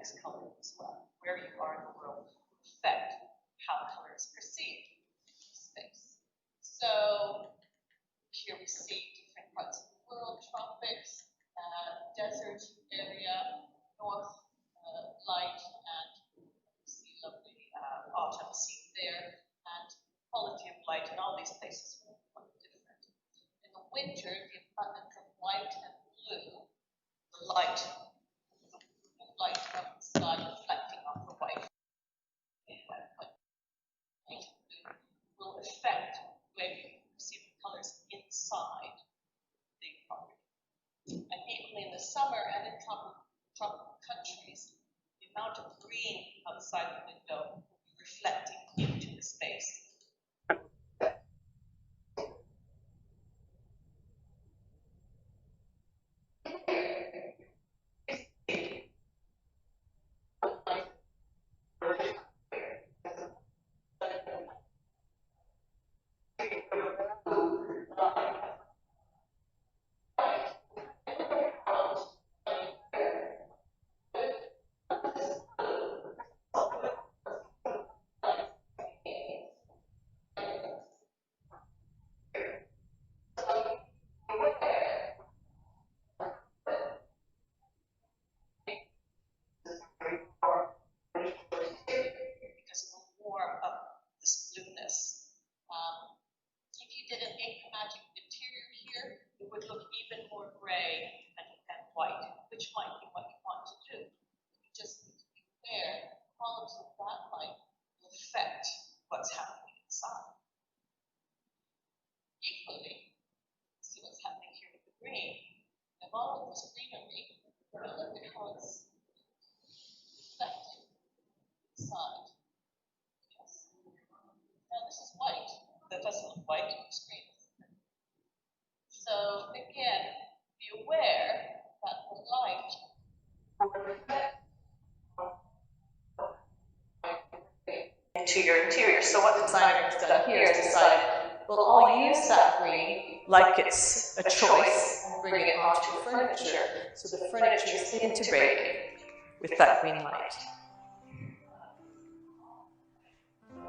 affects color as well. Where you are in the world will affect how color is perceived in space. So here we see different parts of the world: tropics, desert area, north light, and you see lovely autumn scene there, and quality of light in all these places will be quite different. In the winter, the abundance of white and blue, the light from the sky reflecting off the white will affect the way we perceive the colors inside the property. And equally in the summer and in tropical countries, the amount of green outside the window will be reflecting into the space. To your interior. So what the designer has done here is decided, well, I'll use that green like it's a choice and bring it onto the furniture, so the furniture is integrated with that green light.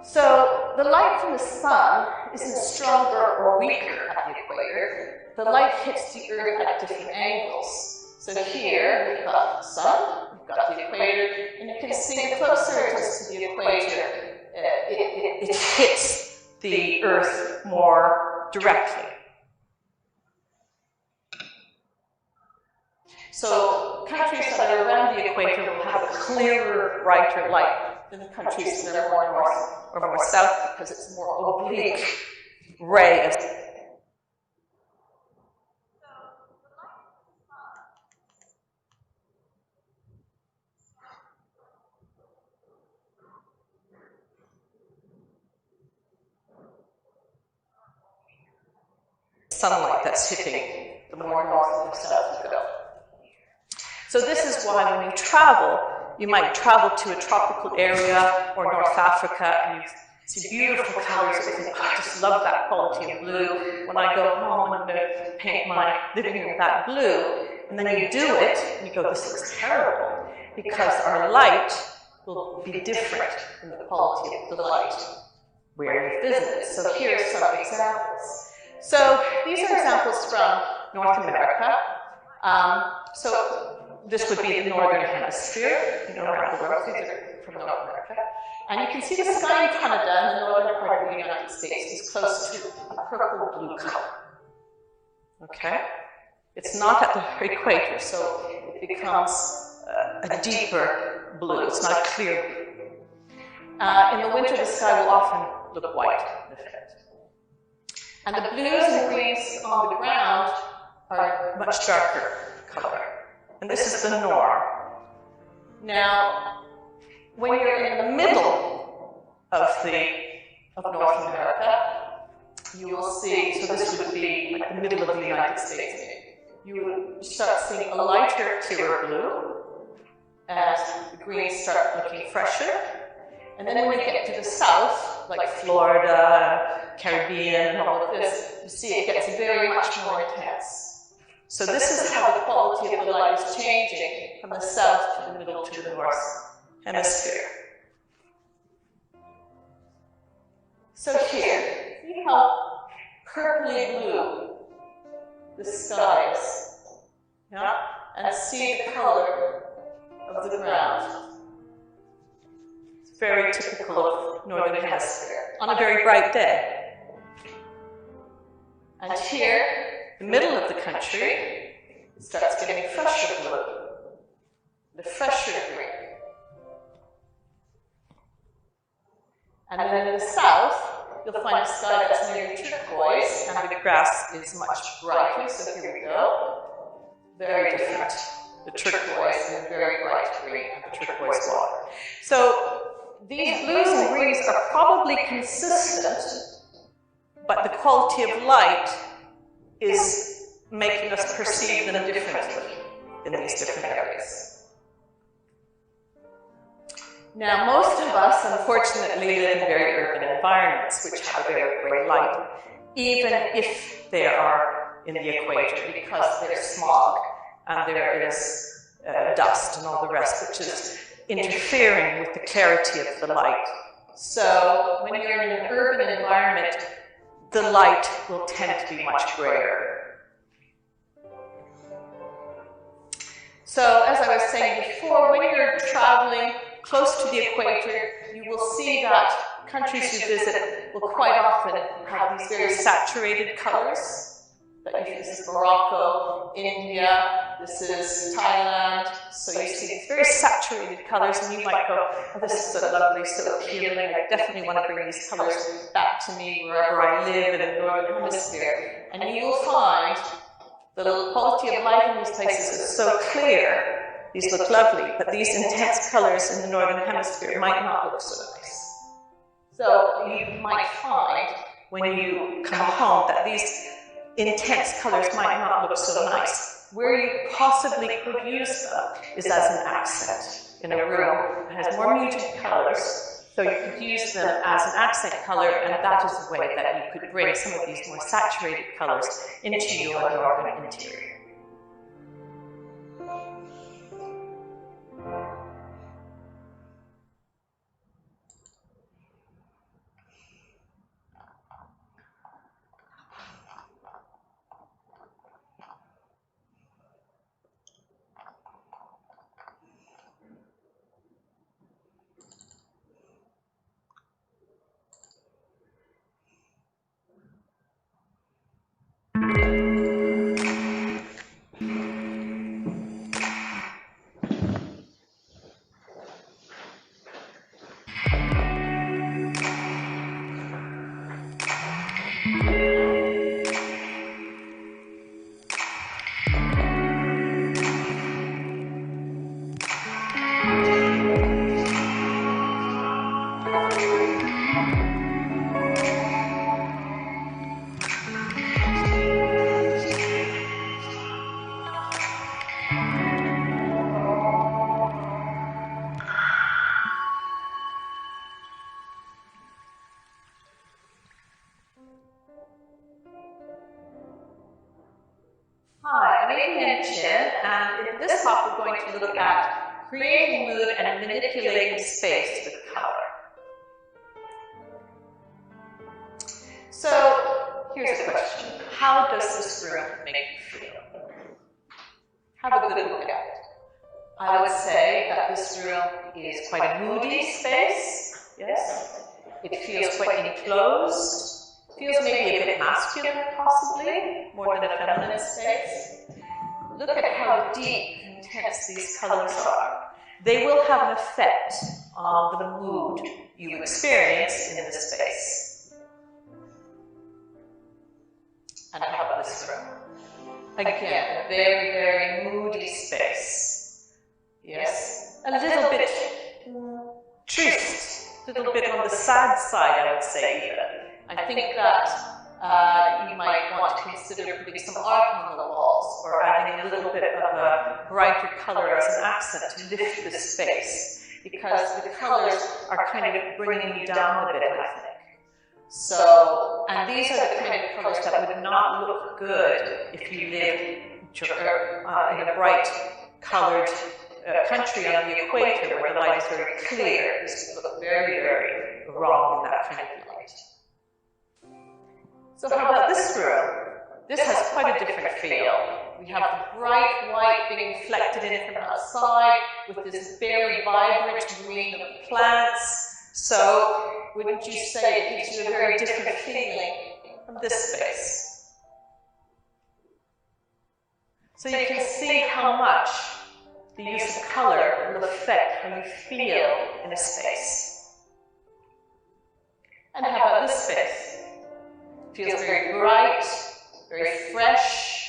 So the light from the sun isn't stronger or weaker at the equator. The light hits the Earth at different angles. So here we've got the sun, we've got the equator, and you can see the closer it is to the equator, it hits the Earth more directly. So countries that are around the equator will have a clearer, brighter light than the countries that are more north or more south, because it's more oblique ray of sunlight that's hitting the more north and south you go. So this is why when you travel, you might travel to a tropical area or North Africa and you see beautiful colors and you think, oh, I just love that quality of blue. When I go home, I'm going to paint my living room with that blue. And then you do it and you go, this looks terrible, because our light will be different from the quality of the light where you visit. So here's some examples. So these are examples from North America. So this would be the northern hemisphere, around the world. These are from North America. And you can see the sky in Canada and the northern part of the United States is close to a purple-blue color. Okay? It's not at the equator, so it becomes a deeper blue. It's not a clear blue. In the winter, the sky will often look white, in effect. And the blues and greens on the ground are much darker color. And this is the norm. Now, when you're in the middle of North America, you will see, so this would be like the middle of the United States, you would start seeing a lighter, clearer blue, as the greens start looking fresher. And then when you get to the south, like Florida, Caribbean, and all of this, you see it gets very much more intense. So this is how the quality of the light is changing from the south to the middle to the north hemisphere. So here, see how purpley blue the sky is, yeah? And see the color of the ground. It's very typical of Northern Hemisphere on a very bright day. And here, the middle of the country, it starts getting fresher blue, the fresher green. And then in the south, you'll find a sky that's nearly turquoise, and the grass is much brighter. So here we go. Very different. The turquoise and the very bright green and the turquoise water. So these blues and greens are probably consistent, but the quality of light is making us perceive them differently in these different areas. Now, most of us, unfortunately, live in very urban environments which have a very grey light, even if they are in the equator, because there's smog and there is dust and all the rest, which is interfering with the clarity of the light. So, when you're in an urban environment, the light will tend to be much grayer. So, as I was saying before, when you're traveling close to the equator, you will see that countries you visit will quite often have these very saturated colors. This is Morocco, India, this is Thailand. So you see these very saturated colors, and you might go, oh, this is so lovely, so appealing. I definitely want to bring these colors back to me wherever I live in the Northern Hemisphere. And you will find the quality of light in these places is so clear. These look lovely, but these intense colors in the Northern Hemisphere might not look so nice. So you might find when you come home that these intense colors might not look so nice. Where you possibly could use them is as an accent in a room that has more muted colors. So you could use them as an accent color, and that is a way that you could bring some of these more saturated colors into your northern interior. Hi, I'm Amy Chin, and in this talk we're going to look at creating mood and manipulating space with color. So, here's a question. How does this room make you feel? Have a good look at it. I would say that this room is quite a moody space, yes? It feels quite enclosed. Feels maybe a bit masculine, possibly, more than a feminine space. Look at how deep and intense these colors are. They will have an effect on the mood you experience in this space. And how about this room? Again, a very, very moody space. Yes? A little bit triste, a little bit on the sad side, I would say, even. I think that you might want to consider putting some art on the walls or adding a little bit of a brighter color as an accent to lift the space, because the colors are kind of bringing you down a bit, I think. So, and these are the kind of colors that would not look good if you lived in a bright colored country on the equator where the light is very clear. This would look very, very wrong in that kind of light. So how about this room? This has quite a different feel. We have the bright white being reflected in from outside with this very vibrant green of plants. So wouldn't you say it gives you a very different feeling from this space? So you can see how much the use of color will affect how you feel in a space. And how about this space? It feels very bright, very fresh.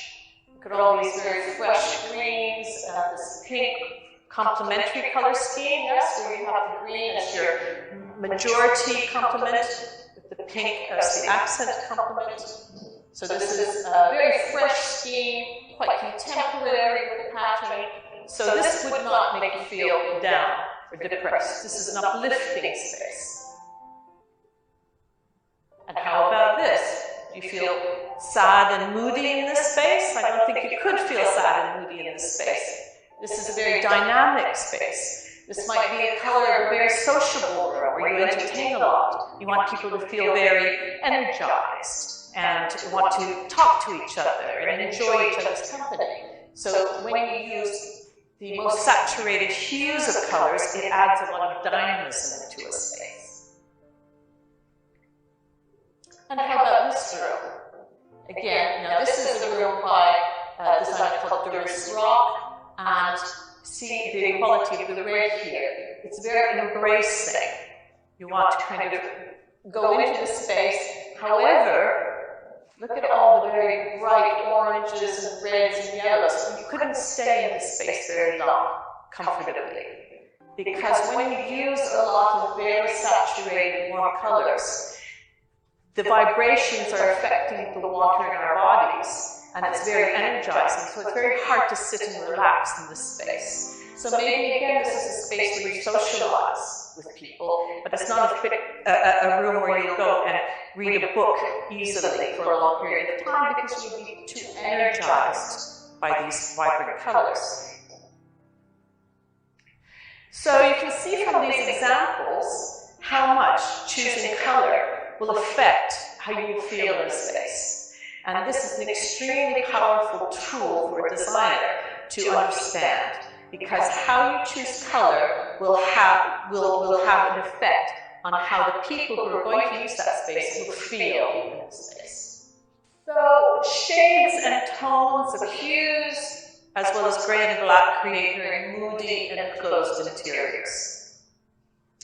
Look at all these very fresh greens and this pink complementary color scheme, yes, where you have the green as your majority complement, with the pink as the accent complement. So this is a very fresh scheme, quite contemporary with the pattern. So this would not make you feel down or depressed. This is an uplifting space. And how about this? Do you feel sad and moody in this space? I don't think you could feel sad and moody in this space. This is a very dynamic space. This might be a color of a very sociable room where you entertain a lot. You want people to feel very energized and want to talk to each other and enjoy each other's company. So when you use the most saturated hues of colors, it adds a lot of dynamism into a space. And how about this room? Again, now this is a room by a designer called Doris Rock, and see the quality of the red here. It's very embracing. You want to kind of go into the space. However, look at all the very bright oranges and reds and yellows. You couldn't stay in this space very long, comfortably. Because when you use a lot of very saturated, warm colors, the vibrations are affecting the water in our bodies, and it's very energizing, so it's very hard to sit and relax in this space. So maybe, again, this is a space where you socialize with people, but it's not a room where you go and read a book easily for a long period of time because you'll be too energized by these vibrant colors. So you can see from these examples how much choosing color will affect how you feel in a space. And this is an extremely powerful tool for a designer to understand, because how you choose color will have an effect on how the people who are going to use that space will feel in the space. So shades and tones of hues, as well as gray and black, create very moody and enclosed interiors.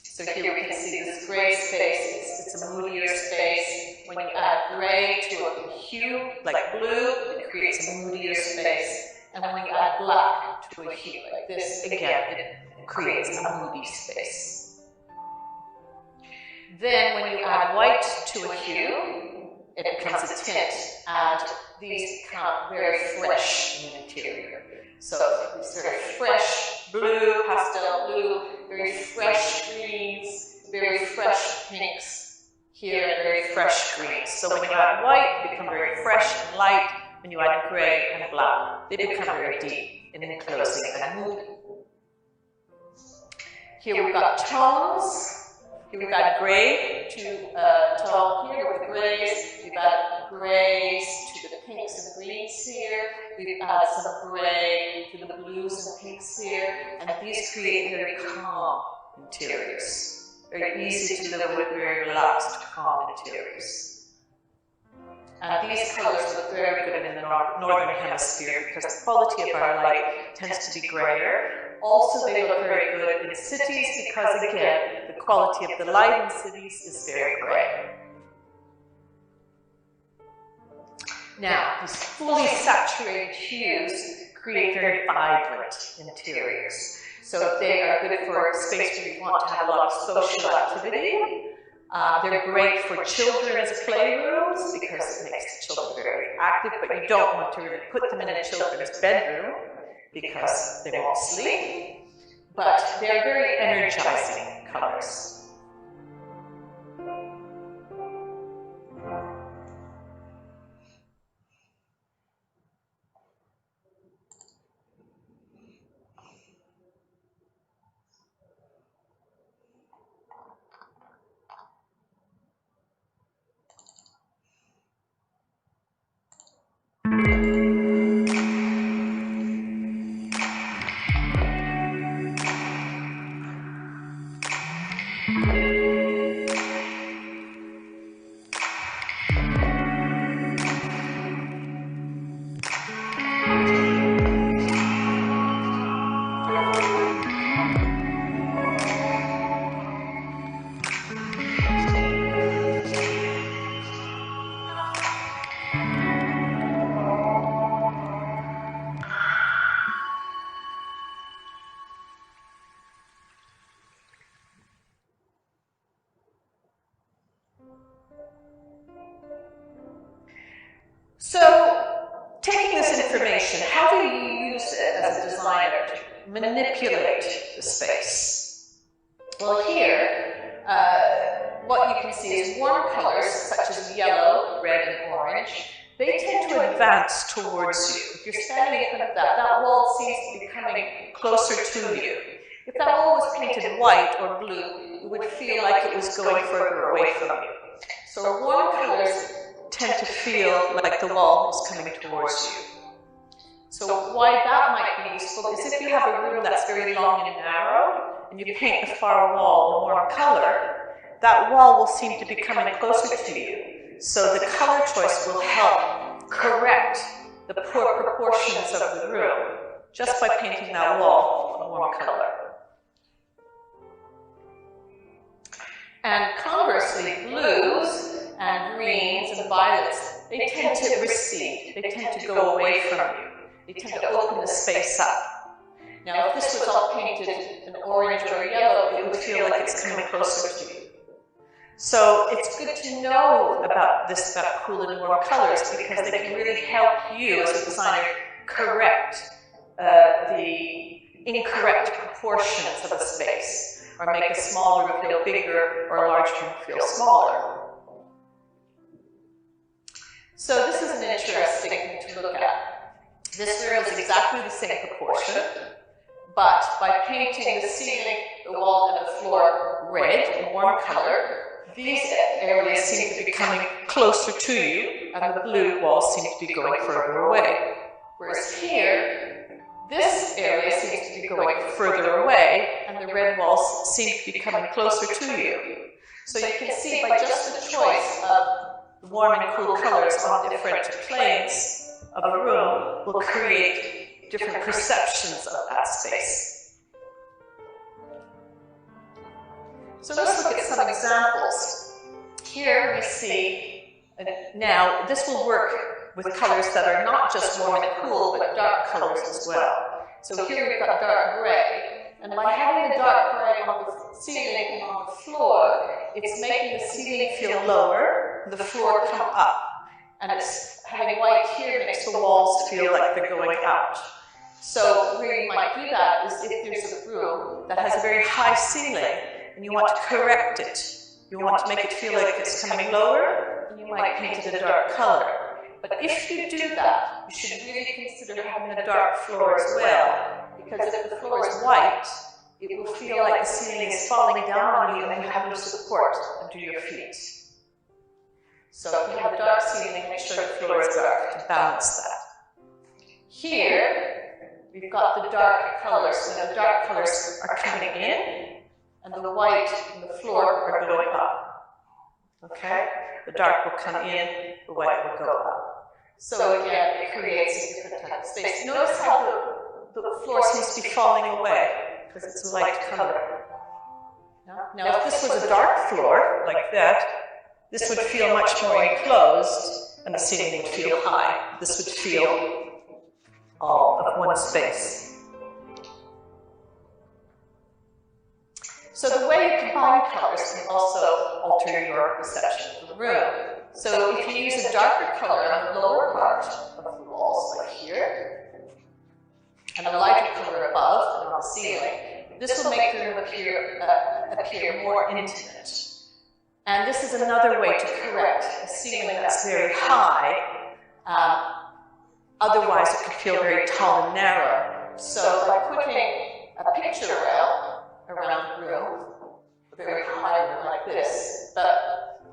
So here we can see this gray space, it's a moodier space. When you add gray to a hue, like blue, it creates a moodier space. And when you add black to a hue like this, again, it creates a moody space. Then when you add white to a hue, it becomes a tint, and these become very fresh in the interior. So these very fresh blue, pastel blue, very fresh greens, very fresh pinks here, and very fresh greens. So when you add white, they become very fresh and light. When you add gray and black, they become very deep and enclosing and moody. Here we've got tones. Here we've got gray to tone here with the grays. We've got grays to the pinks and greens here. We've added some gray to the blues and pinks here. And these create very calm interiors. Very easy to live with, very relaxed, calm interiors. And these colors look very good in the northern hemisphere because the quality of our light tends to be grayer. Also, they look very good in cities because, again, the quality of the light in cities is very gray. Now, these fully saturated hues create very vibrant interiors. So they are good for a space where you want to have a lot of social activity. They're great for children's playrooms because it makes the children very active, but you don't want to really put them in a children's bedroom because they won't sleep. But they're very energizing colors. information, how do you use it as a designer to manipulate the space? Well, here, what you can see is warm colors, such as yellow, red, and orange. They tend to advance towards you. If you're standing in front of that, that wall seems to be coming closer to you. If that wall was painted white or blue, it would feel like it was going further away from you. So warm colors tend to feel like the wall is coming towards you. So why that might be useful is if you have a room that's very long and narrow, and you paint the far wall a warm color, that wall will seem to be coming closer to you. So the color choice will help correct the poor proportions of the room just by painting that wall a warm color. And conversely, blues and greens and violets, they tend to recede. They tend to go away from you. They tend to open the space up. Now, if this was all painted in orange or yellow, it would feel like it's coming closer to you. So it's good to know about cool and warm colors because they can really help you as a designer correct the incorrect proportions of a space, or make a small room feel bigger or a large room feel smaller. So this is an interesting thing to look at. This room is exactly the same proportion, but by painting the ceiling, the wall, and the floor red, a warm color, these areas seem to be coming closer to you, and the blue walls seem to be going further away. Whereas here, this area seems to be going further away, and the red walls seem to be coming closer to you. So you can see by just the choice of warm and cool colors on different planes of a room will create different perceptions of that space. So let's look at some examples. Here we see, now this will work with colors that are not just warm and cool, but dark colors as well. So here we've got dark gray, and by having the dark gray on the ceiling and on the floor, it's making the ceiling feel lower, the floor come up, and it's having white here makes the walls feel like they're going out. So where you might do that is if there's a room that has a very high ceiling, and you want to correct it. You want to make it feel like it's coming lower, and you might paint it a dark color. But if you do that, you should really consider having a dark floor as well, because if the floor is white, it will feel like the ceiling is falling down on you and you have no support under your feet. So if you have a dark ceiling, make sure the floor is dark to balance that. Here, we've got the dark colors, so the dark colors are coming in, and the white and the floor are going up. Okay? The dark will come in, the white will go up. So again, it creates a different type of space. Notice how the floor seems to be falling away, because it's a light color. Now, if this was a dark floor, like that, this would feel much more enclosed, and the ceiling would feel high. This would feel all of one space. So the way you combine colors can also alter your perception of the room. So if you use a darker color on the lower part of the walls, like here, and a lighter color above and on the ceiling, this will make the room appear more intimate. And this is another way to correct a ceiling that's very high. Otherwise, it could feel very tall and narrow. So by putting a picture rail around the room, a very high room like this, but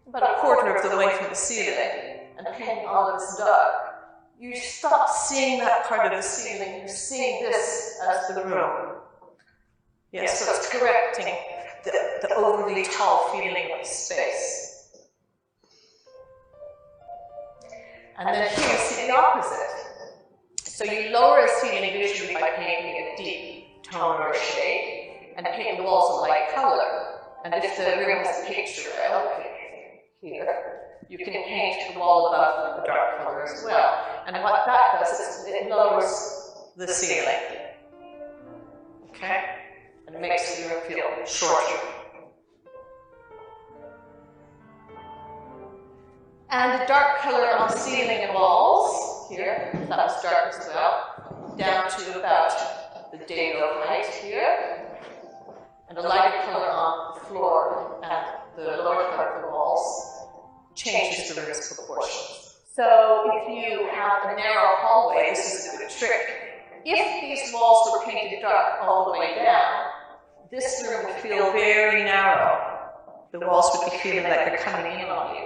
about a quarter of the way from the ceiling, and painting all of this dark, you stop seeing that part of the ceiling, you're seeing this as the room. Yes, so it's correcting the overly tall feeling of space. And then here you see the opposite. So you lower a ceiling visually by painting a deep tone or shade, and paint the walls a light color. And if the room has a picture rail, here, you can paint the wall above a dark color as well. And what that does is it lowers the ceiling. Okay? And it makes the room feel shorter. And the dark color on the ceiling and walls if that was dark as well, down to about the dado height here, and a lighter color on the floor and the lower part of the walls changes the room's proportions. So if you have a narrow hallway, this is a good trick. If these walls were painted dark all the way down, this room would feel very narrow. The walls would be feeling like they're coming in on you.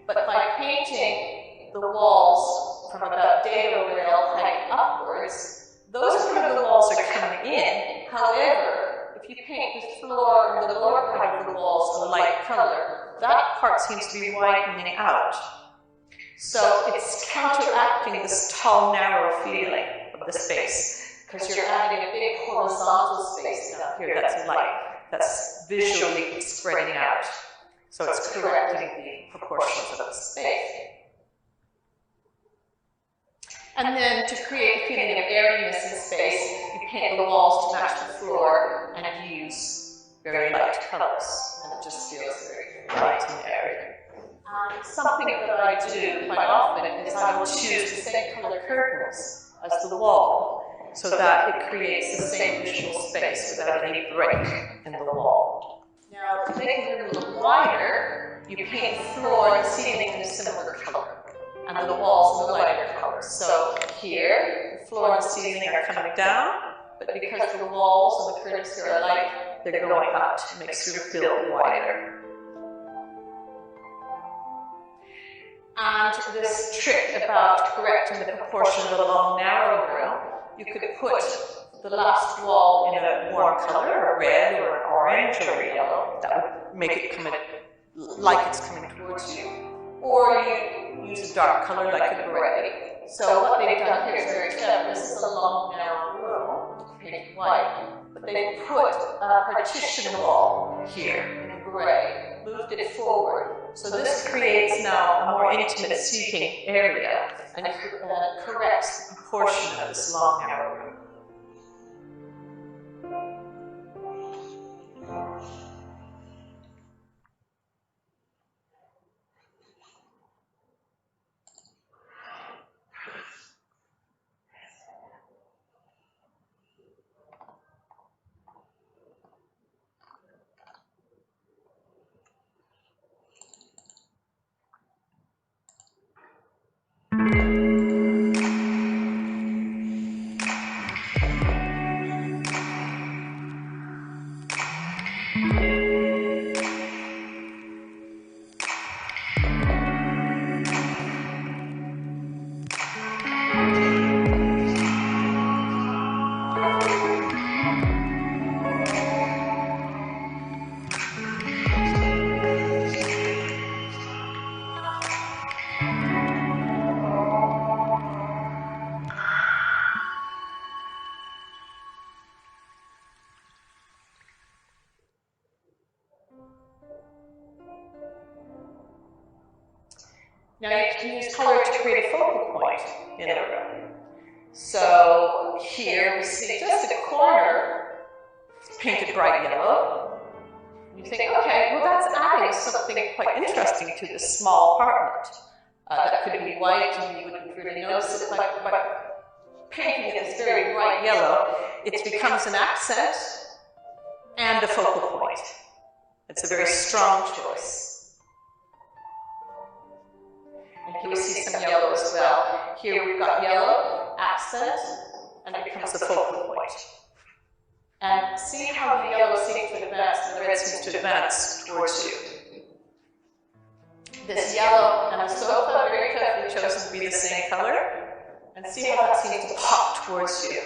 But by painting the walls from about dado rail height upwards, those part of the walls are coming in. However, if you paint the floor and the lower part of the walls a light color, that part seems to be widening out. So it's counteracting this tall, narrow feeling of the space, because you're adding a big horizontal space down here that's light, that's visually spreading out. So it's correcting the proportions of the space. And then to create a feeling of airiness in space, you paint the walls to match the floor and use very light colors. And it just feels very light and airy. Something that I do quite often is I will choose the same color curtains as the wall, so that it creates the same visual space without any break in the wall. Now, to make it a little wider, you paint the floor and the ceiling in a similar color, and the walls in a lighter color. So here, the floor and the ceiling are coming down, but because the walls and the curtains here are light, they're going up. It makes the room feel wider. And this trick about correcting the proportion of the long, narrow room, you could put the last wall in a warm color, a red or an orange or a yellow. That would make it come in like it's coming towards you. Or you use a dark color like a gray. So what they've done here is very clever. This is a long, narrow room, painted white, but they put a partition wall here in gray, moved it forward. So this creates now a more intimate seating area and corrects the proportion of this long, narrow room. Now you can use color to create a focal point in a room. So here we see just a corner painted bright yellow. You think, okay, well that's adding something quite interesting to this small apartment. That could be white and you wouldn't really notice it, but by painting it this very bright yellow, it becomes an accent and a focal point. It's a very strong choice. And here we see some yellow as well. Here we've got yellow, accent, and it becomes the focal point. And see how the yellow seems to advance and the red seems to advance towards you. This yellow and the sofa, very carefully chosen to be the same color. And see how that seems to pop towards you.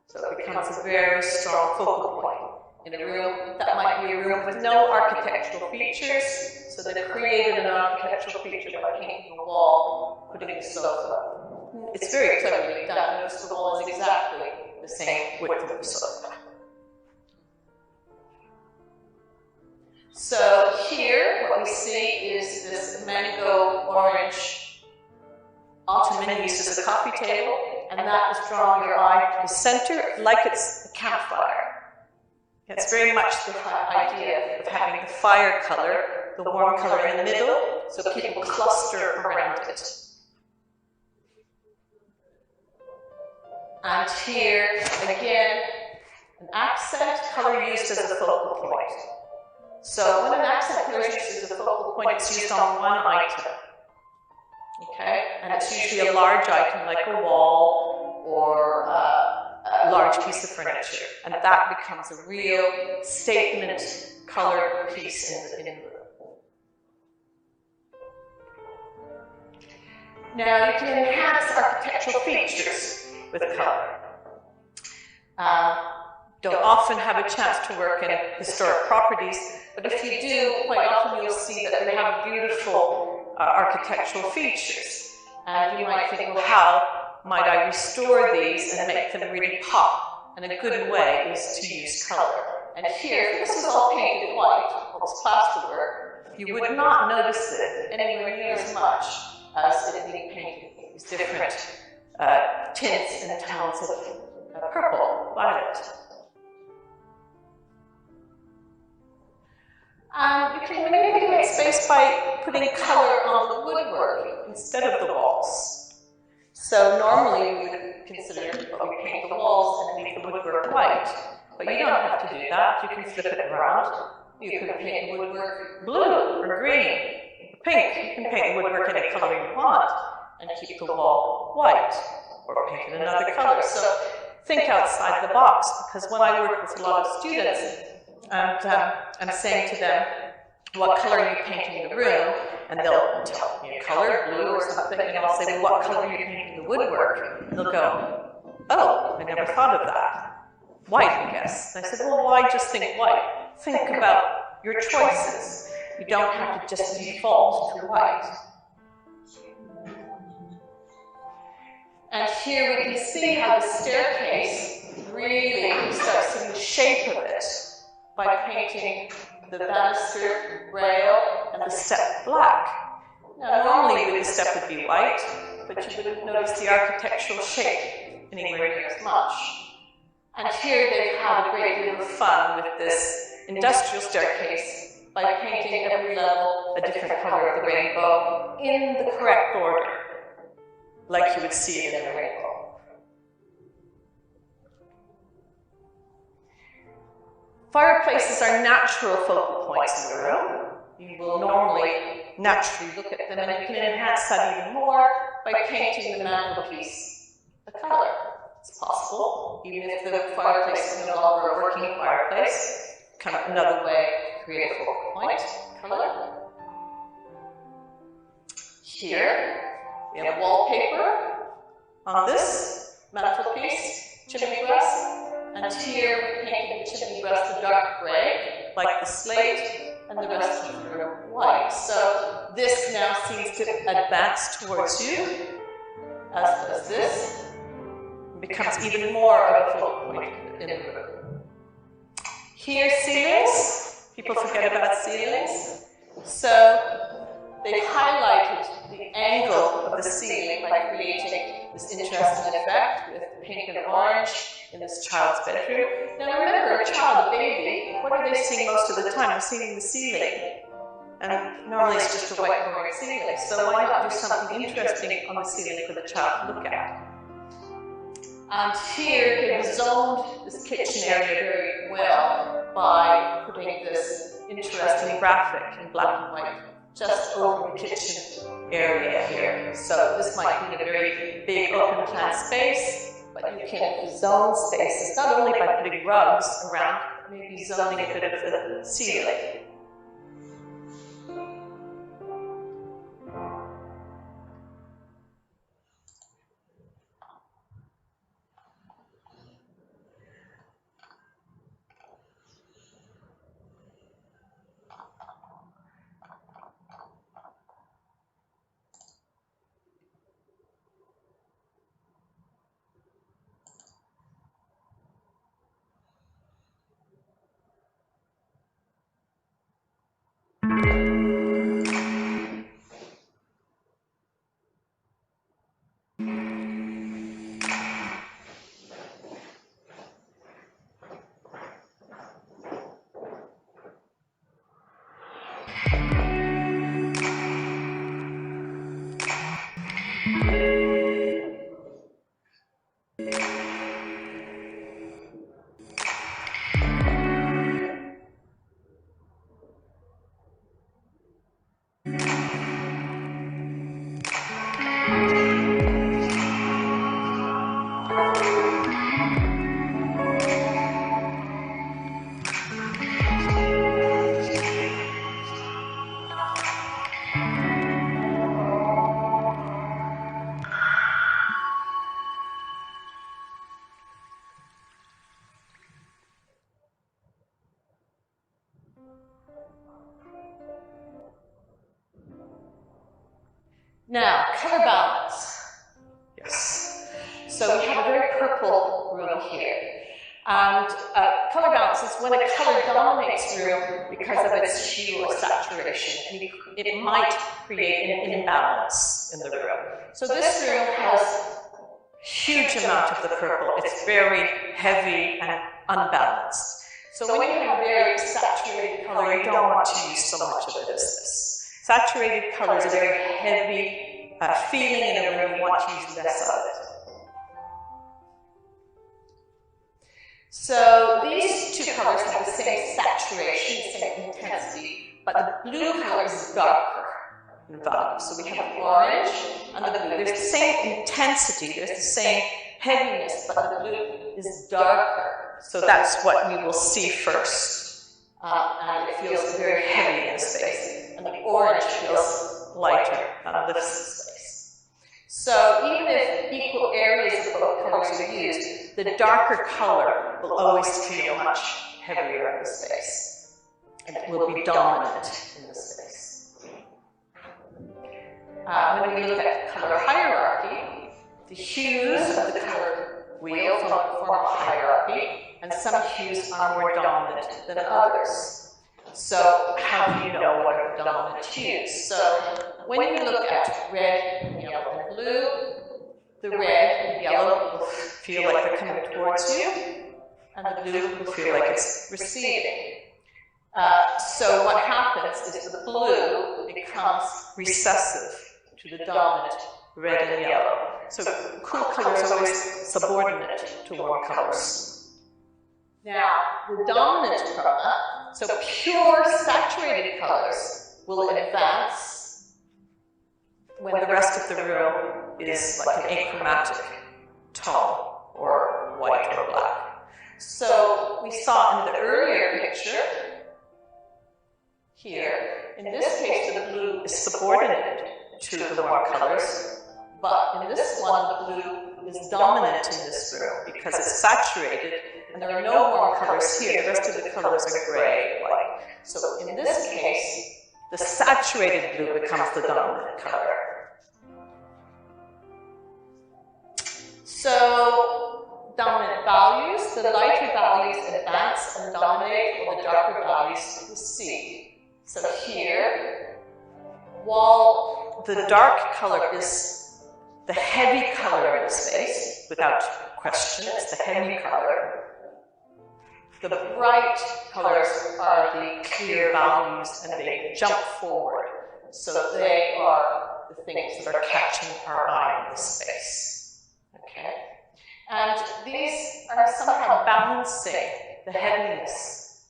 So it becomes a very strong focal point in a room that might be a room with no architectural features. So they created an architectural feature by painting the wall, putting a sofa. It's very cleverly done. Notice the wall is exactly the same width of the sofa. So here, what we see is this mango orange ottoman used as a coffee table, and that is drawing your eye to the center like it's a campfire. It's very much the idea of having the fire color, the warm color in the middle, so people cluster around it. And here, again, an accent color used as a focal point. So when an accent color is used as a focal point, it's used on one item. Okay? And it's usually a large item like a wall or a large piece of furniture. And that becomes a real statement color piece in the room. Now you can enhance architectural features with color. Don't often have a chance to work in historic properties, but if you do, quite often you'll see that they have beautiful architectural features. And you might think, well, how might I restore these and make them really pop? And a good way is to use color. And here, if this was all painted white, all this plasterwork, you would not notice it anywhere near as much as it being painted in these different tints and tones of purple, violet. You can manipulate space by putting color on the woodwork instead of the walls. So normally we would consider we paint the walls and leave the woodwork white, but you don't have to do that. You can flip it around. You can paint the woodwork blue or green, pink. You can paint the woodwork any color you want and keep the wall white or paint it another color. So think outside the box, because when I work with a lot of students, and I'm saying to them, what color are you painting the room? And they'll tell me a color, blue or something, and I'll say, well, what color are you painting the woodwork? And they'll go, oh, I never thought of that. White, I guess. And I said, well, why just think white? Think about your choices. You don't have to just default to white. And here we can see how the staircase really, you start seeing the shape of it by painting the banister rail and the step black. Now normally the step would be white, but you wouldn't notice the architectural shape anywhere near as much. And here they've had a great deal of fun with this industrial staircase by painting every level a different color of the rainbow in the correct order, like you would see it in a rainbow. Fireplaces are natural focal points in the room. You will normally naturally look at them, and you can enhance that even more by painting the mantelpiece a color. It's possible, even if the fireplace is no longer a working fireplace. Kind of another way to create a focal point, color. Here, we have wallpaper on this mantelpiece, chimney breast. And here we're painting the chimney breast a dark gray, like the slate, and the rest of the room white. So this now seems to advance towards you, as does this. It becomes even more of a focal point in the room. Here, ceilings. People forget about ceilings. So they've highlighted the angle of the ceiling by creating this interesting effect with pink and orange in this child's bedroom. Now remember, a child, a baby, what are they seeing most of the time? They're seeing the ceiling. And normally it's just a white boring ceiling. So why not do something interesting on the ceiling for the child to look at? And here they've zoned this kitchen area very well by putting this interesting graphic in black and white just over the kitchen area here. So this might be a very big open plan space, but you can zone spaces, not only by putting rugs around, but maybe zoning a bit of the ceiling. So we have a very purple room here. And color balance is when a color dominates room because of its hue or saturation. And it might create an imbalance in the room. So this room has a huge amount of the purple. It's very heavy and unbalanced. So when you have a very saturated color, you don't want to use so much of it as this. Saturated color is a very heavy feeling in a room. You want to use less of it. So these two colors have the same saturation, the same intensity, but the blue color is darker in value. So we have the orange and the blue. There's the same intensity, there's the same heaviness, but the blue is darker. So that's what we will see first. And it feels very heavy in the space. And the orange feels lighter and lifts the space. So even if equal areas of both colors are used, the darker color will always feel much heavier in the space. And it will be dominant in the space. When we look at color hierarchy, the hues of the color wheel form a hierarchy. And some hues are more dominant than others. So how do you know what are the dominant hues? So when you look at red, yellow, and blue, the red and yellow will feel like they're coming towards you, and the blue will feel like it's receding. So what happens is the blue becomes recessive to the dominant red and yellow. So cool colors are always subordinate to warm colors. Now, the dominant chroma, so pure saturated colors, will advance when the rest of the room is like an achromatic tone, or white or black. So we saw in the earlier picture, here, in this case the blue is subordinate to the warm colors, but in this one the blue is dominant in this room because it's saturated. And there are no warm colors here. The rest of the colors are gray and white. So in this case, the saturated blue becomes the dominant color. So dominant values, the lighter values advance and dominate, while the darker values recede. So here, while the dark color is the heavy color in the space, without question, it's the heavy color. The bright colors are the clear values, and they jump forward. So they are the things that are catching our eye in this space. Okay? And these are somehow balancing the heaviness.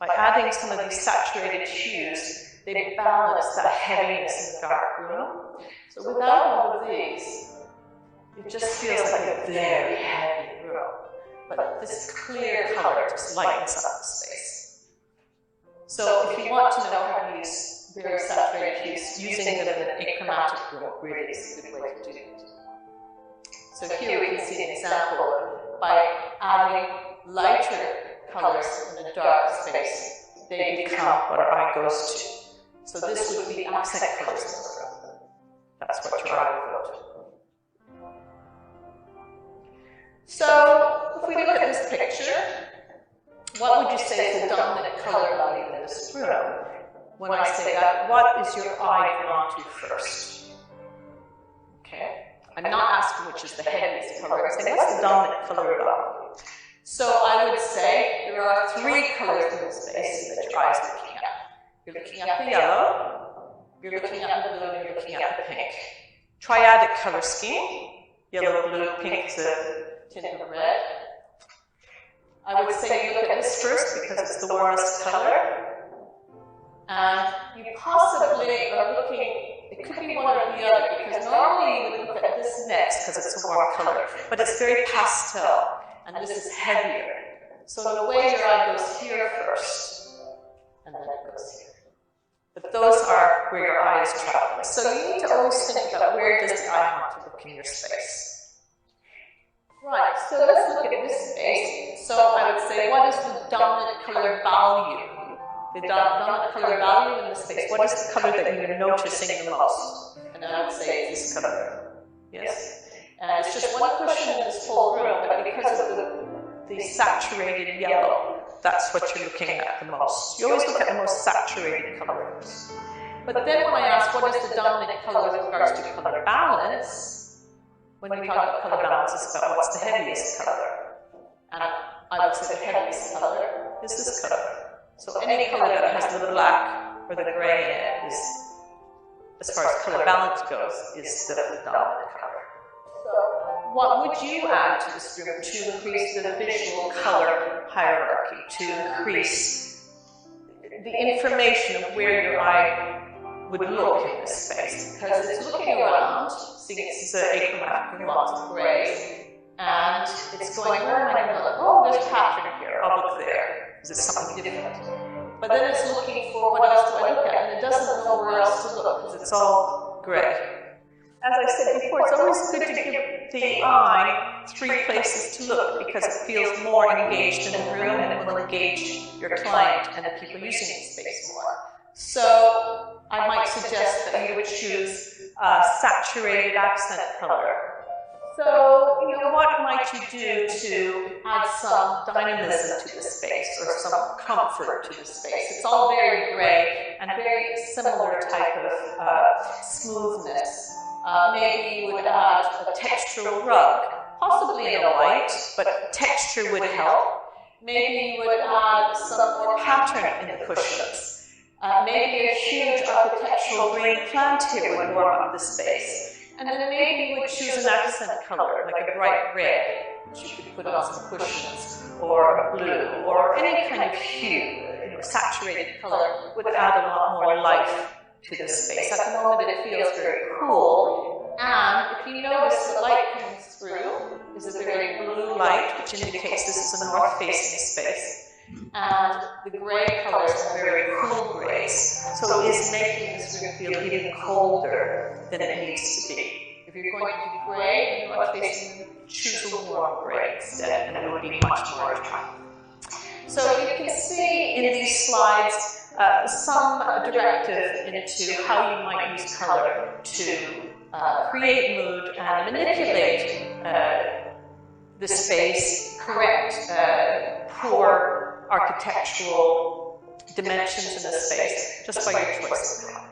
By adding some of these saturated hues, they balance that heaviness in the dark room. So without all of these, it just feels like a very heavy room. But this clear color just lightens up the space. So if you want to know how to use very saturated hues, using them in an achromatic room really is a good way to do it. So here we can see an example by adding lighter colors in a dark space, they become what our eye goes to. So this would be accent colors in the room. That's what your eye would go to. So, if we look at this picture, what would you say is the dominant color value in this room? When I say that, what is your eye drawn to first? Okay, I'm not asking which is the heaviest color, I'm saying what's the dominant color value? So I would say there are three colors in this space that your eye is looking at. You're looking at the yellow, you're looking at the blue, and you're looking at the pink. Triadic color scheme, yellow, blue, pink is a tint of red. I would say you look at this first because it's the warmest color. And you possibly are looking, it could be one or the other, because normally you would look at this next because it's a warm color, but it's very pastel, and this is heavier. So in a way your eye goes here first, and then it goes here. But those are where your eye is traveling. So you need to always think about where does the eye want to look in your space. Right, so let's look at this space. So I would say, what is the dominant color value? The dominant color value in the space. What is the color that you're noticing the most? And I would say it's this color. Yes? And it's just one cushion in this whole room, but because of the saturated yellow, that's what you're looking at the most. You always look at the most saturated colors. But then when I ask what is the dominant color with regards to color balance, when we talk about color balance, it's about what's the heaviest color. And I would say the heaviest color is this color. So any color that has the black or the gray in it is, as far as color balance goes, is the dominant color. So what would you add to this room to increase the visual color hierarchy, to increase the information of where your eye would look in this space? Because it's looking around, seeing it's achromatic and lots of grays, and it's going, where am I going to look? Oh, there's a pattern here, I'll look there. Is it something different? But then it's looking for what else do I look at, and it doesn't know where else to look because it's all gray. As I said before, it's always good to give the eye 3 places to look because it feels more engaged in the room and it will engage your client and the people using the space more. So I might suggest that you would choose a saturated accent color. So, you know, what might you do to add some dynamism to the space or some comfort to the space? It's all very gray and very similar type of smoothness. Maybe you would add a textural rug, possibly in a white, but texture would help. Maybe you would add some more pattern in the cushions. Maybe a huge architectural green plant here would warm up the space. And then maybe you would choose an accent color, like a bright red, which you could put on some cushions, or a blue, or any kind of hue, you know, saturated color would add a lot more life to this space. At the moment it feels very cool, and if you notice the light coming through is a very blue light, which indicates this is a north-facing space. And the gray colors are very cool grays, so it is making this room feel even colder than it needs to be. If you're going to do gray and north-facing, choose a warm gray instead, and it would be much more attractive. So you can see in these slides some directive into how you might use color to create mood and manipulate the space, correct poor architectural dimensions in the space, just by your choice of color.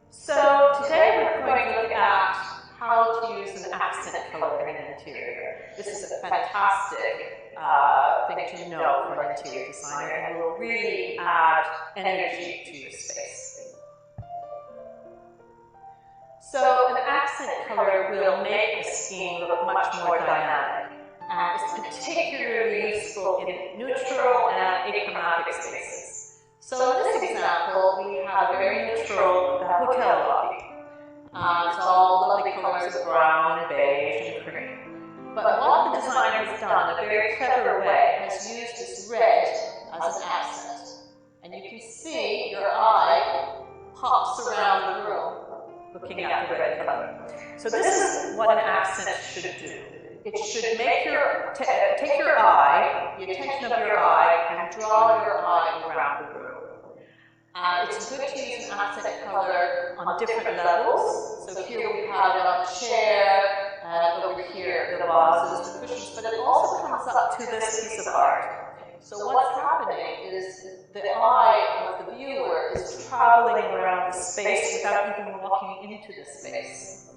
So today we're going to look at how to use an accent color in an interior. This is a fantastic thing to know for an interior designer and will really add energy to your space. So an accent color will make a scheme look much more dynamic, and it's particularly useful in neutral and achromatic spaces. So in this example, we have a very neutral hotel lobby. It's all lovely colors of brown and beige and cream. But what the designer has done in a very clever way has used this red as an accent. And you can see your eye pops around the room looking at the red color. So this is what an accent should do. It should make take your eye, the attention of your eye, and draw your eye around the room. It's good to use an accent color on different levels. So here we have it on a chair, and over here the vases, the cushions, but it also comes up to this piece of art. So what's happening is the eye of the viewer is traveling around the space without even walking into the space.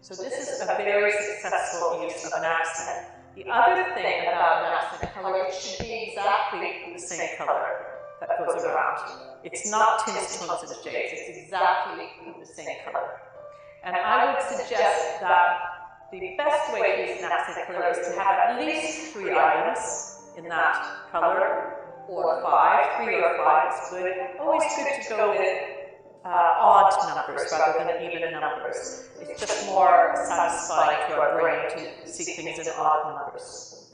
So this is a very successful use of an accent. The other thing about an accent color, it should be exactly the same color that goes around. It's not tints, tones, and shades. It's exactly the same color. And I would suggest that the best way to use an accent color is to have at least 3 items in that color, or 5. 3 or 5 is good. Always good to go with odd numbers rather than even numbers. It's just more satisfying to our brain to see things in odd numbers.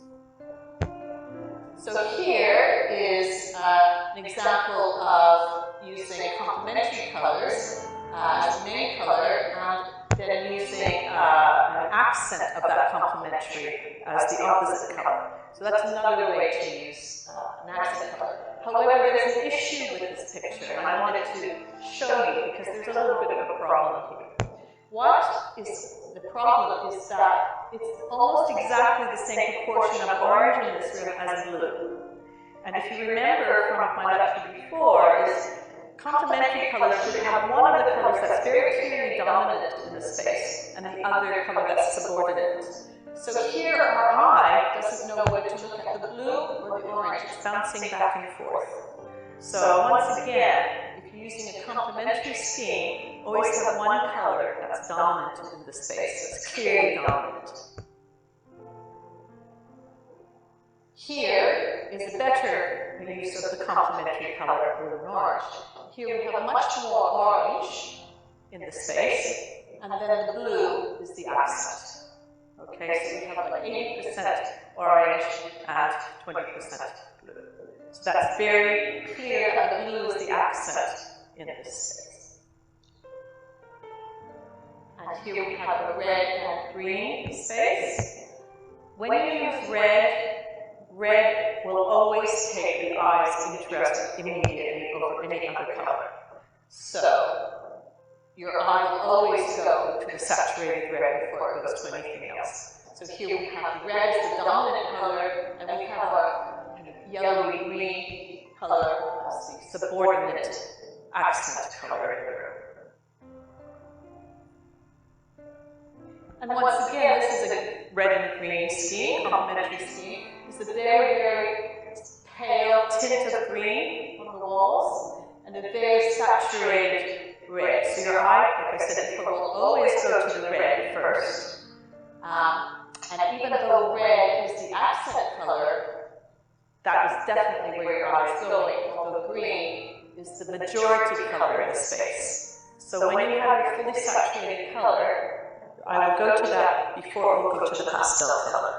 So here is an example of using complementary colors as the main color and then using an accent of that complementary as the opposite color. So that's another way to use an accent color. However, there's an issue with this picture, and I wanted to show you because there's a little bit of a problem here. What is the problem is that it's almost exactly the same proportion of orange in this room as blue. And if you remember from my lecture before, is complementary colors should have one of the colors that's very clearly dominant in the space and the other color that's subordinate. So here our eye doesn't know whether to look at the blue or the orange. It's bouncing back and forth. So once again, if you're using a complementary scheme, always have one color that's dominant in the space, that's clearly dominant. Here is a better use of the complementary color blue and orange. Here we have much more orange in the space, and then the blue is the accent. Okay, so we have like 80% orange and 20% blue. So that's very clear that the blue is the accent in this space. And here we have a red and green space. When you use red will always take the eye's interest immediately over any other color. So your eye will always go to the saturated red before it goes to anything else. So here we have red as the dominant color, and we have a kind of yellowy green color as the subordinate accent color in the room. And once again, this is a red and green scheme, complementary scheme. It's a very, very pale tint of green on the walls, and a very saturated red. So your eye, like I said before, will always go to the red first. And even though red is the accent color, that is definitely where your eye is going, although green is the majority color in the space. So when you have your fully saturated color, I will go to that before we go to the pastel color.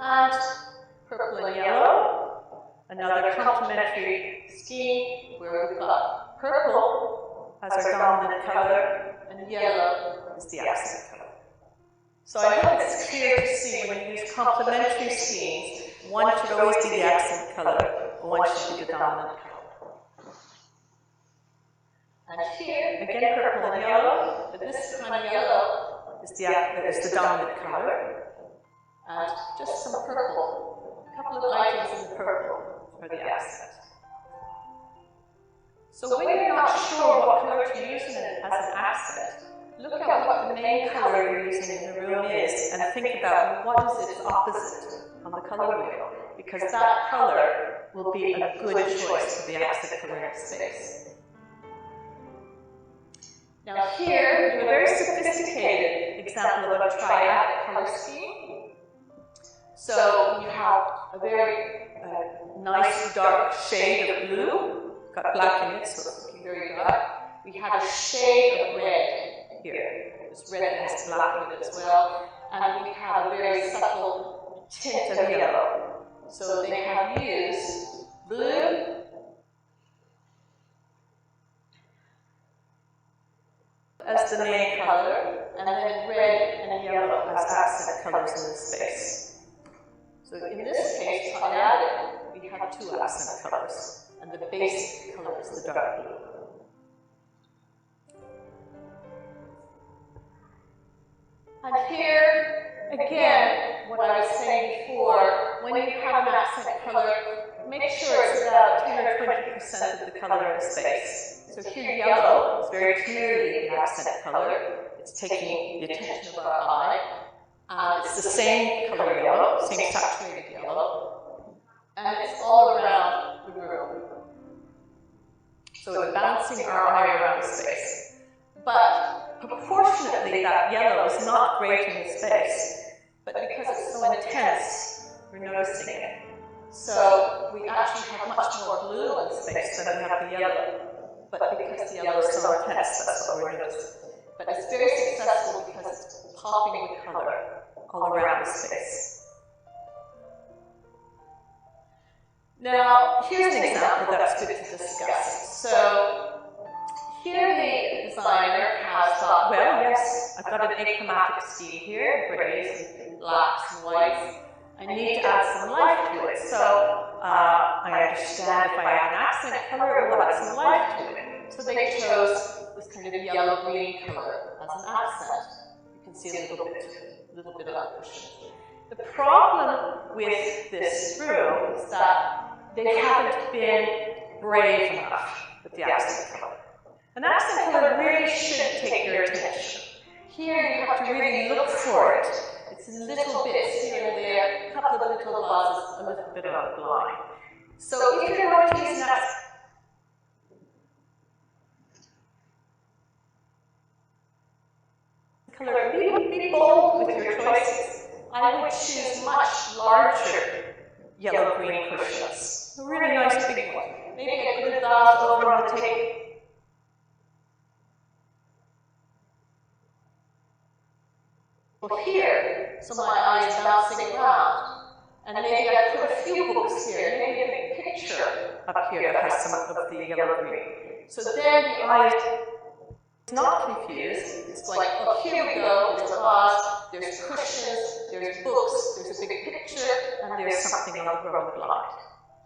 And purple and yellow, another complementary scheme where we've got purple as our dominant color and yellow is the accent color. So I hope it's clear to see when you use complementary schemes, one should always be the accent color, and one should be the dominant color. And here, again purple and yellow, but this time yellow is the dominant color. And just some purple, a couple of items in purple for the accent. So when you're not sure what color to use as an accent, look at what the main color you're using in the room is and think about what is its opposite on the color wheel, because that color will be a good choice for the accent color in space. Now here, we have a very sophisticated example of a triadic color scheme. So you have a very nice dark shade of blue, got black in it, so it's looking very dark. We have a shade of red here. This red has black in it as well. And we have a very subtle tint of yellow. So they have used blue as the main color, and then red and yellow as accent colors in the space. So in this case, triadic, we have 2 accent colors, and the basic color is the dark blue. And here, again, what I was saying before, when you have an accent color, make sure it's about 10 or 20% of the color in the space. So here yellow is very clearly the accent color. It's taking the attention of our eye. And it's the same color yellow, same saturated yellow. And it's all around the room. So it's bouncing our eye around the space. But proportionately, that yellow is not great in the space. But because it's so intense, we're noticing it. So we actually have much more blue in the space than we have the yellow. But because the yellow is so intense, that's what we're noticing. But it's very successful because it's popping with color all around the space. Now, here's an example that's good to discuss. So, here the designer has thought, well, yes, I've got an achromatic scheme here, grays and blacks and whites. I need to add some life to it. So, I understand if I add an accent color, it will add some life to it. So they chose this kind of yellow-green color as an accent. You can see a little bit of that cushion. The problem with this room is that they haven't been brave enough with the accent color. An accent color really should take your attention. Here you have to really look for it. It's in little bits here and there, a couple of little buzzes, a little bit of a line. So if you're going to use an accent color, be bold with your choices. I would choose much larger yellow-green cushions. A really nice big one. Maybe I could have those over on the table. Here, so my eye is bouncing around. And maybe I put a few books here, maybe a big picture up here that has some of the yellow-green. So then the eye is not confused. It's like, oh, here we go, there's a vase, there's cushions, there's books, there's a big picture, and there's something on the growing blind.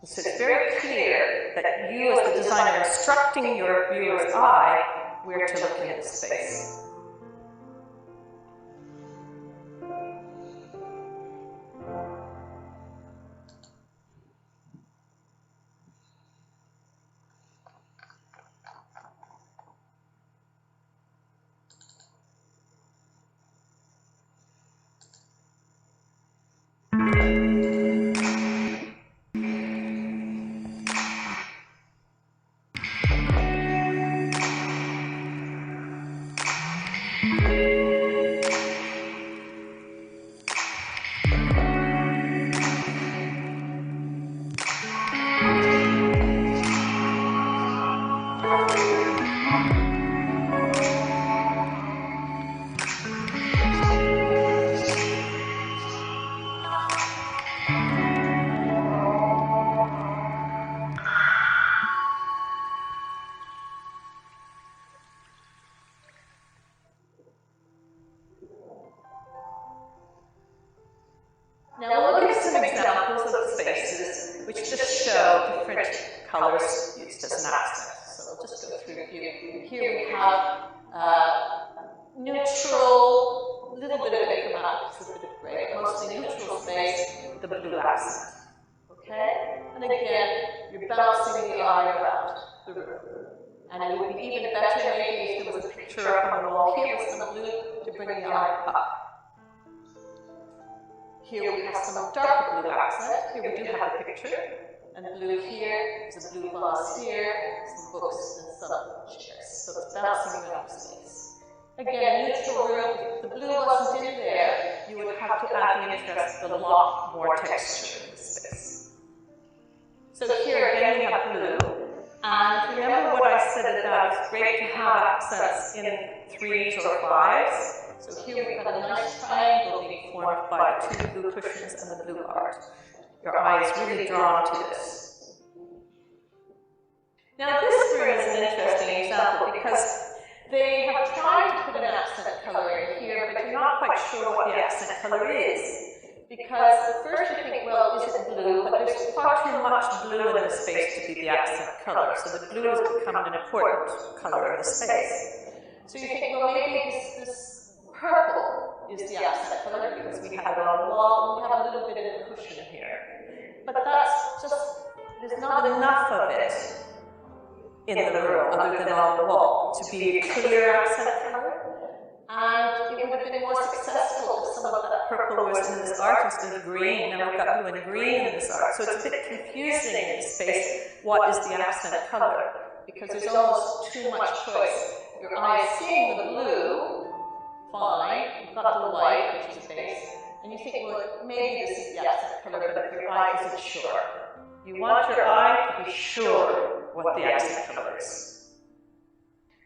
So it's very clear that you, as the designer, are instructing your viewer's eye where to look in the space. Now we'll look at some examples of spaces which just show different colors used as an accent. So we'll just go through a few. Here we have neutral, a little bit of achromatic, a bit of gray, but mostly neutral space with the blue accent. Okay? And again, you're bouncing the eye around the room. And it would be even better maybe if there was a picture up on the wall here with some blue to bring the eye up. Here we have some darker blue accent. Here we do have a picture. And blue here, there's a blue vase here, some books and some chairs. So it's bouncing around space. Again, neutral room, if the blue wasn't in there, you would have to add the interest of a lot more texture in the space. So here again we have blue. And remember what I said about it's great to have accents in 3s or 5s. So here we've got a nice triangle being formed by the 2 blue cushions and the blue art. Your eye is really drawn to this. Now this room is an interesting example because they have tried to put an accent color in here, but you're not quite sure what the accent color is. Because at first you think, well, is it blue? But there's far too much blue in the space to be the accent color. So the blue has become an important color in the space. So you think, well, maybe this purple is the accent color because we have it on the wall and we have a little bit of a cushion here. But that's just, there's not enough of it in the room other than on the wall to be a clear accent color. And it would have been more successful if some of that purple was in this art instead of green. Now we've got blue and green in this art. So it's a bit confusing in this space. What is the accent color? Because there's almost too much choice. Your eye is seeing the blue, fine. You've got the white, which is base. And you think, well, maybe this is the accent color, but your eye isn't sure. You want your eye to be sure what the accent color is.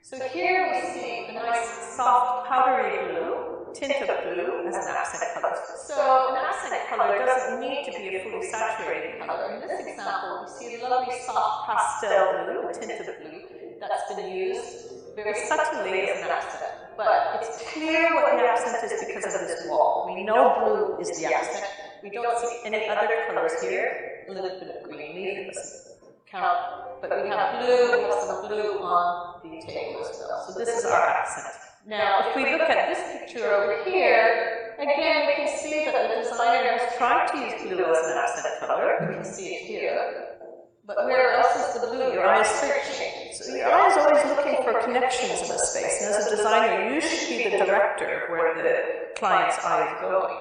So here we see a nice soft powdery blue, tint of blue as an accent color. So an accent color doesn't need to be a fully saturated color. In this example, we see a lovely soft pastel blue, a tint of blue, that's been used very subtly as an accent. But it's clear what the accent is because of this wall. We know blue is the accent. We don't see any other colors here. A little bit of green leaf doesn't count. But we have blue, we have some blue on the table as well. So this is our accent. Now, if we look at this picture over here, again, we can see that the designer has tried to use blue as an accent color. We can see it here. But where else is the blue? Your eye is searching. So your eye is always looking for connections in a space. And as a designer, you should be the director of where the client's eye is going.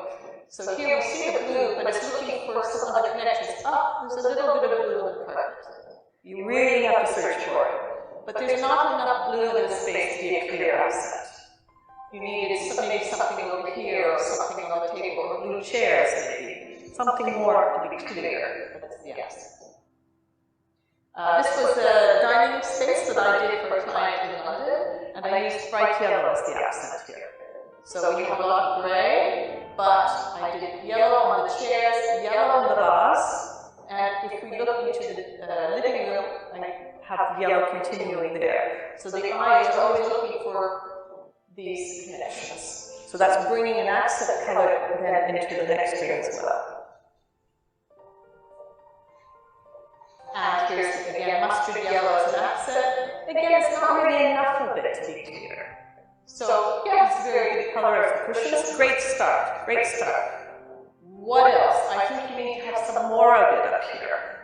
So here we see the blue, but it's looking for some other connections. Oh, there's a little bit of blue in the carpet. You really have to search for it. But there's not enough blue in the space to be a clear accent. You needed maybe something over here, or something on the table, or blue chairs maybe. Something more to be clear. That's the accent. This was a dining space that I did for a client in London, and I used bright yellow as the accent here. So we have a lot of grey, but I did yellow on the chairs, yellow in the vase. And if we look into the living room, I have the yellow continuing there. So the eye is always looking for these connections. So that's bringing an accent color then into the next room as well. And here's, again, mustard yellow as an accent. Again, it's not really enough of it to be clear. So, yeah, it's a very good color of the cushions. Great start, great start. What else? I think you need to have some more of it up here.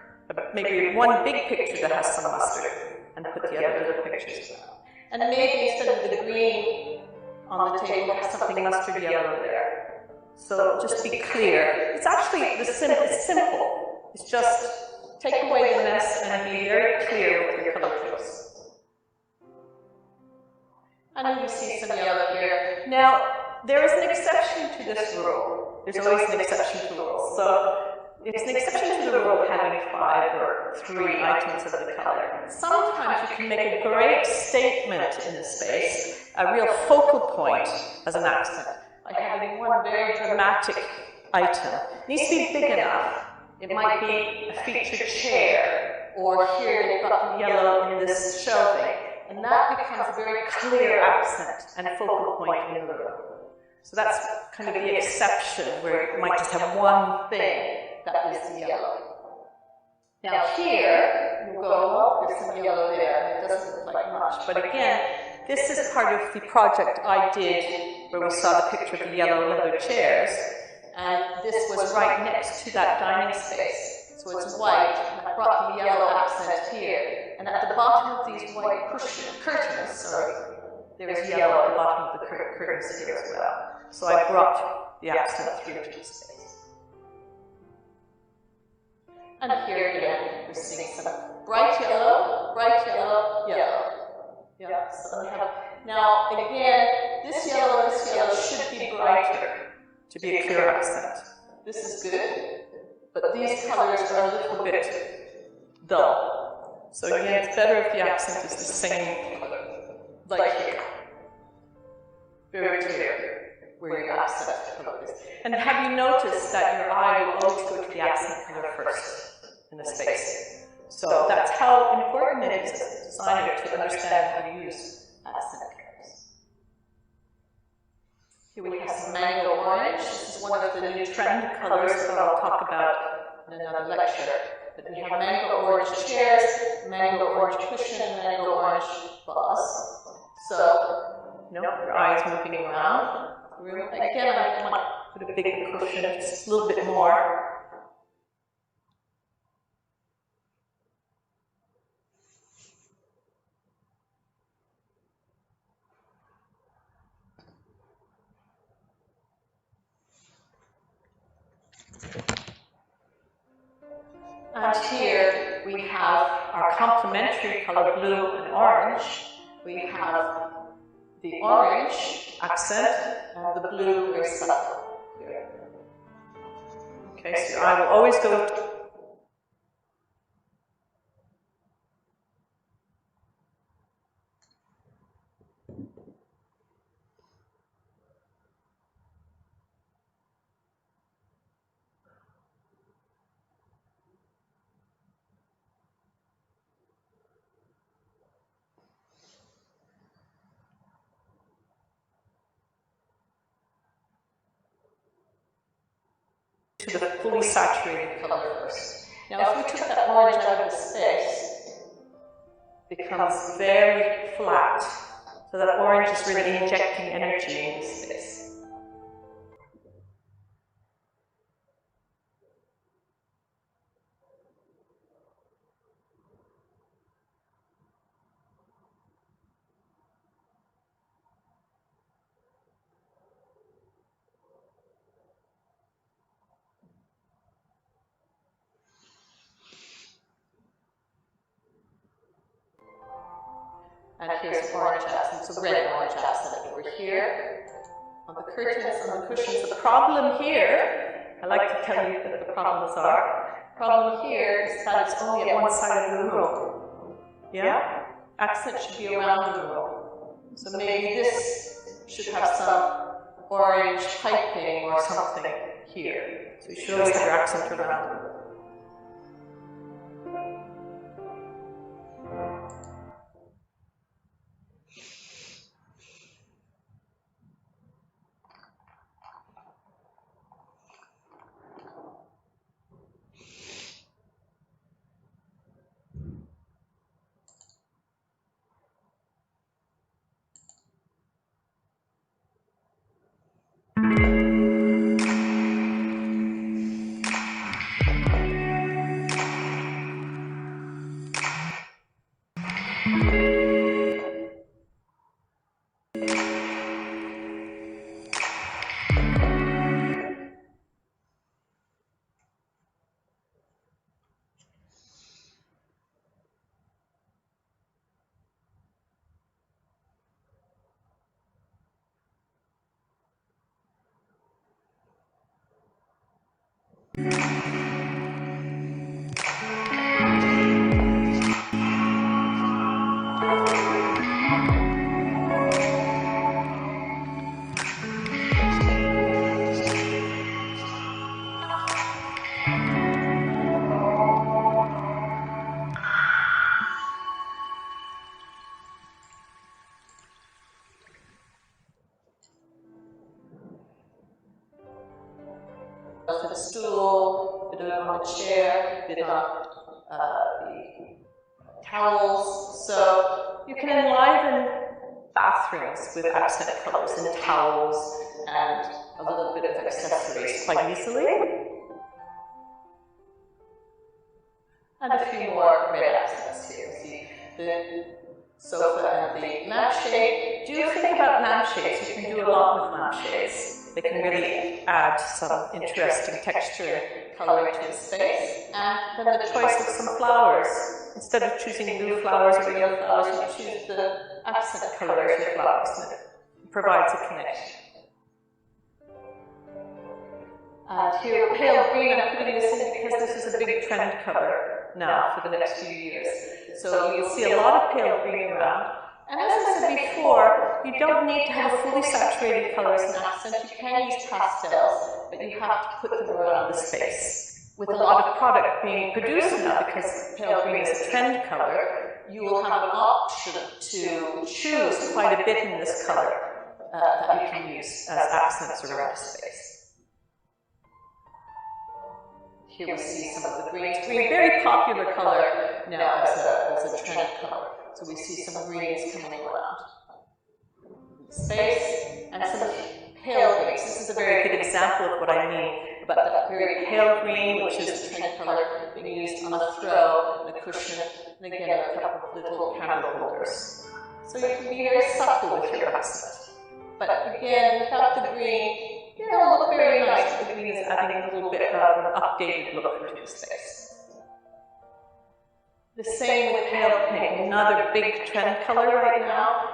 Maybe one big picture that has some mustard, and put the other little pictures down. And maybe instead of the green on the table, have something mustard yellow there. So just be clear. It's actually it's simple. It's just take away the mess and be very clear with your color choice. And then you see some yellow here. Now, there is an exception to this rule. There's always an exception to the rule. So, it's an exception to the rule of having 5 or 3 items of the color. Sometimes you can make a great statement in the space, a real focal point as an accent, by having one very dramatic item. It needs to be big enough. It might be a featured chair, or here they've got the yellow in this shelving. And that becomes a very clear accent and focal point in the room. So that's kind of the exception, where you might just have one thing that is the yellow. Now here, you go, oh, there's some yellow there, and it doesn't look like much. But again, this is part of the project I did, where we saw the picture of the yellow leather chairs. And this was right next to that dining space. So it's white, and I brought the yellow accent here. And at the bottom of these white curtains, there is yellow at the bottom of the curtains here as well. So I brought the accent through to the space. And here again, we're seeing some bright yellow, yellow. Yeah, so we have, now again, this yellow should be brighter to be a clear accent. This is good, but these colors are a little bit dull. So again, it's better if the accent is the same color, like here. Very clear where your accent color is. And have you noticed that your eye will always go to the accent color first in the space? So that's how important it is as a designer to understand how to use accent colors. Here we have some mango orange. This is one of the new trend colors that I'll talk about in another lecture. But we have mango orange chairs, mango orange cushion, mango orange vase. So, your eye is moving around. Again, I might put a bigger cushion, just a little bit more. complementary color blue and orange, we have the orange accent and the blue very subtle here. Okay, so I will always go to the fully saturated color first. Now, if we took that orange out of the space, it becomes very flat. So that orange is really injecting energy into space. And here's orange accent, so red orange accent over here. On the curtains, on the cushions. The problem here, I like to tell you that the problems are. The problem here is that it's only at one side of the room. Yeah? Accent should be around the room. So maybe this should have some orange piping or something here. So you should always have your accent around the room. On the stool, a bit on the chair, a bit on the towels. So you can enliven bathrooms with accent colors and towels and a little bit of accessories quite easily. And a few more red accents here. See the sofa and the lampshade. Do think about lampshades. You can do a lot with lampshades. They can really add some interesting texture and color to the space. And then the choice of some flowers. Instead of choosing blue flowers or yellow flowers, you choose the accent color of your flowers, and it provides a connection. And here, pale green, I'm putting this in because this is a big trend color now for the next few years. So you'll see a lot of pale green around. And as I said before, you don't need to have a fully saturated color as an accent. You can use pastels, but you have to put them around the space. With a lot of product being produced now, because pale green is a trend color, you will have an option to choose quite a bit in this color that you can use as accents around the space. Here we see some of the greens. Green, very popular color now as a trend color. So we see some greens coming around the space and some pale greens. This is a very good example of what I mean about that very pale green, which is the trend color being used on a throw, and a cushion, and again a couple of little candle holders. So you can be very subtle with your accent. But again, without the green, it'll look very nice, but the green is adding a little bit of an updated look to the space. The same with pale pink, another big trend color right now.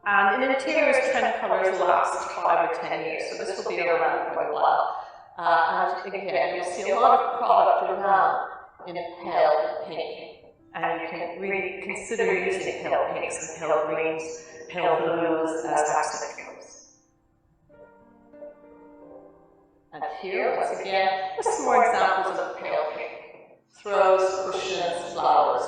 And in interiors, trend colors last 5 or 10 years, so this will be around for a while. And again, you'll see a lot of product around in pale pink. And you can really consider using pale pinks and pale greens, pale blues as accent colors. And here, once again, just some more examples of pale pink. Throws, cushions, flowers.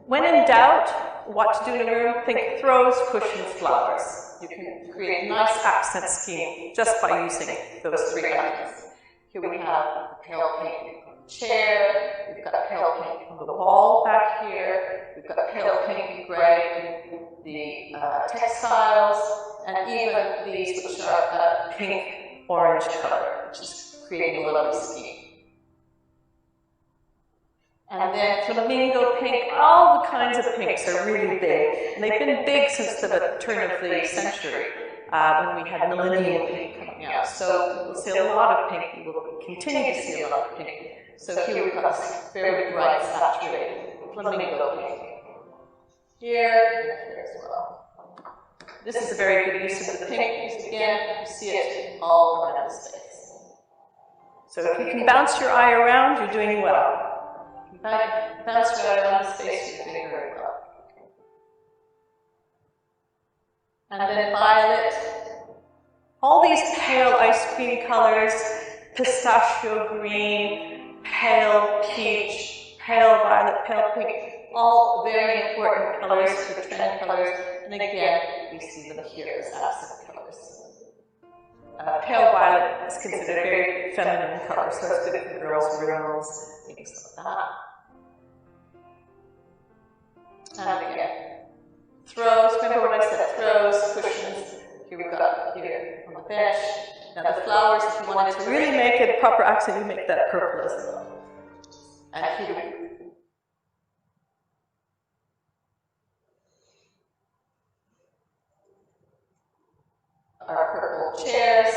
When in doubt, what to do in a room, think throws, cushions, flowers. You can create a nice accent scheme just by using those 3 items. Here we have the pale pink chair, we've got pale pink on the wall back here, we've got pale pink and gray in the textiles, and even these which are a pink-orange color, which is creating a lovely scheme. And then flamingo pink, all the kinds of pinks are really big. And they've been big since the turn of the century, when we had millennial pink coming out. So we'll see a lot of pink, we will continue to see a lot of pink. So here we've got this very bright, saturated flamingo pink. Here, and here as well. This is a very good use of the pink. Again, you see it all around the space. So if you can bounce your eye around, you're doing well. Bounce your eye around the space, you're doing very well. And then violet. All these pale ice cream colors, pistachio green, pale peach, pale violet, pale pink, all very important colors for trend colors. And again, we see them here as accent colors. Pale violet is considered a very feminine color, so it's good for girls' rooms, things like that. And again, throws, remember what I said, throws, cushions, here we've got here on the bench. Now the flowers, if you wanted to really make it a proper accent, you make that purple as well. And here our purple chairs.